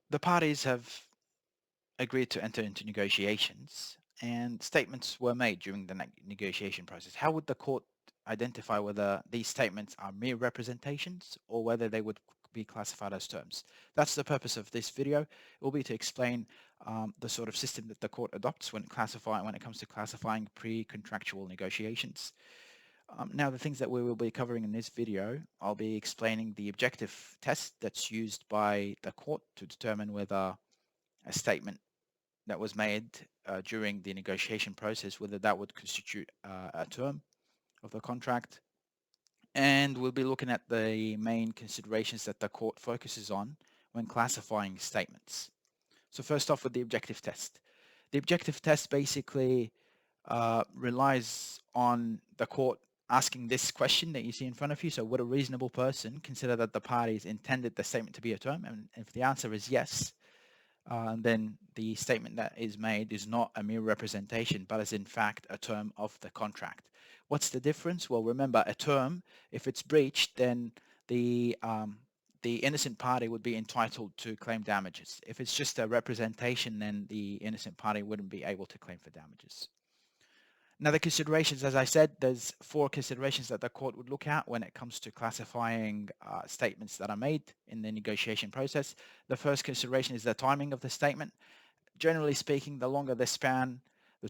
The parties have agreed to enter into negotiations, and statements were made during the negotiation process. How would the court identify whether these statements are mere representations or whether they would be classified as terms? That's the purpose of this video. It will be to explain the sort of system that the court adopts when it comes to classifying pre-contractual negotiations. Now, the things that we will be covering in this video, I'll be explaining the objective test that's used by the court to determine whether a statement that was made during the negotiation process, whether that would constitute a term of the contract. And we'll be looking at the main considerations that the court focuses on when classifying statements. So first off with the objective test. The objective test basically relies on the court asking this question that you see in front of you. So would a reasonable person consider that the parties intended the statement to be a term? And if the answer is yes, then the statement that is made is not a mere representation, but is in fact a term of the contract. What's the difference? Well, remember, a term, if it's breached, then the innocent party would be entitled to claim damages. If it's just a representation, then the innocent party wouldn't be able to claim for damages. Now, the considerations, as I said, there's 4 considerations that the court would look at when it comes to classifying statements that are made in the negotiation process. The first consideration is the timing of the statement. Generally speaking, the longer the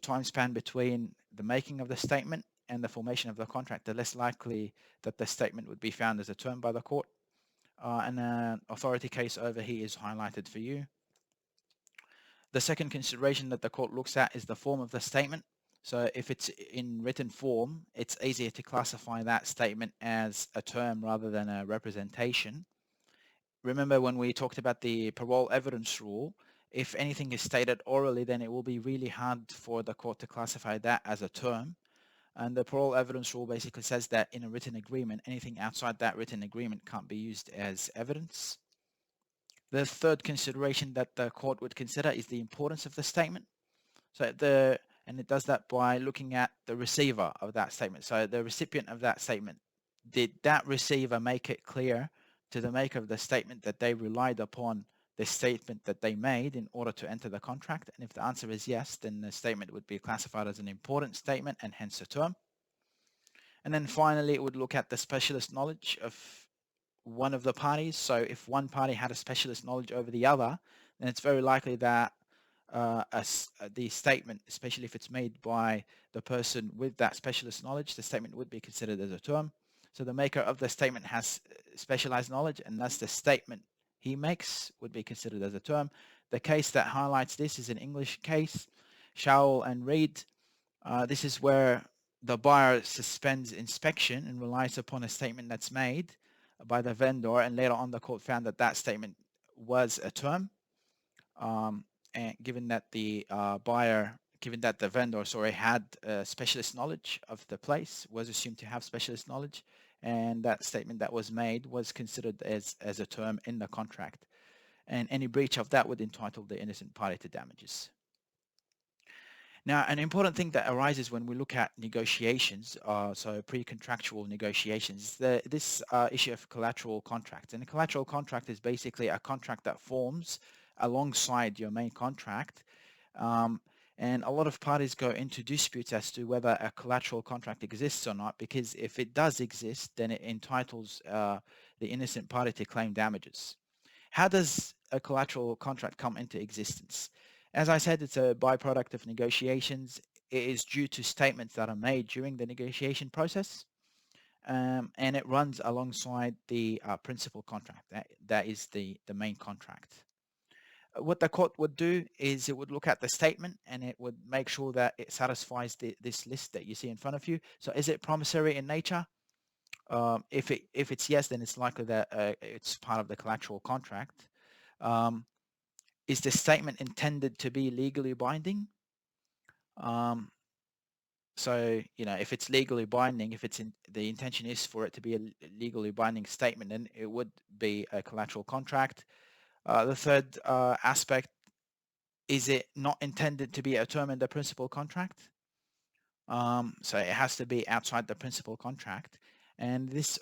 time span between the making of the statement and the formation of the contract, the less likely that the statement would be found as a term by the court. And an authority case over here is highlighted for you. The second consideration that the court looks at is the form of the statement. So if it's in written form, it's easier to classify that statement as a term rather than a representation. Remember when we talked about the parole evidence rule, if anything is stated orally, then it will be really hard for the court to classify that as a term. And the parole evidence rule basically says that in a written agreement, anything outside that written agreement can't be used as evidence. The third consideration that the court would consider is the importance of the statement. And it does that by looking at the receiver of that statement. So the recipient of that statement, did that receiver make it clear to the maker of the statement that they relied upon the statement that they made in order to enter the contract? And if the answer is yes, then the statement would be classified as an important statement and hence a term. And then finally, it would look at the specialist knowledge of one of the parties. So if one party had a specialist knowledge over the other, then it's very likely that the statement, especially if it's made by the person with that specialist knowledge, the statement would be considered as a term. So the maker of the statement has specialized knowledge, and thus the statement he makes would be considered as a term. The case that highlights this is an English case, Showell and Reed. This is where the buyer suspends inspection and relies upon a statement that's made by the vendor, and later on the court found that that statement was a term. And given that the vendor, had specialist knowledge of the place, was assumed to have specialist knowledge, and that statement that was made was considered as a term in the contract. And any breach of that would entitle the innocent party to damages. Now, an important thing that arises when we look at negotiations, so pre-contractual negotiations, this issue of collateral contract. And a collateral contract is basically a contract that forms alongside your main contract. And a lot of parties go into disputes as to whether a collateral contract exists or not, because if it does exist, then it entitles the innocent party to claim damages. How does a collateral contract come into existence? As I said, it's a byproduct of negotiations. It is due to statements that are made during the negotiation process, and it runs alongside the principal contract. That is the main contract. What the court would do is it would look at the statement and it would make sure that it satisfies this list that you see in front of you. So is it promissory in nature? If it's yes, then it's likely that it's part of the collateral contract. Is the statement intended to be legally binding? So, if it's legally binding, if the intention is for it to be a legally binding statement, then it would be a collateral contract. The third aspect, is it not intended to be a term in the principal contract? So it has to be outside the principal contract. And this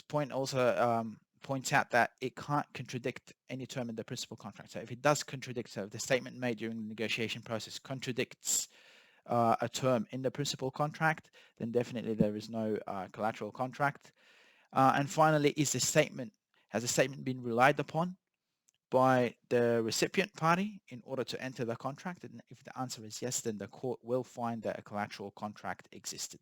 point also points out that it can't contradict any term in the principal contract. So if it does contradict, so if the statement made during the negotiation process contradicts a term in the principal contract, then definitely there is no collateral contract. And finally, has the statement been relied upon by the recipient party in order to enter the contract? And if the answer is yes, then the court will find that a collateral contract existed.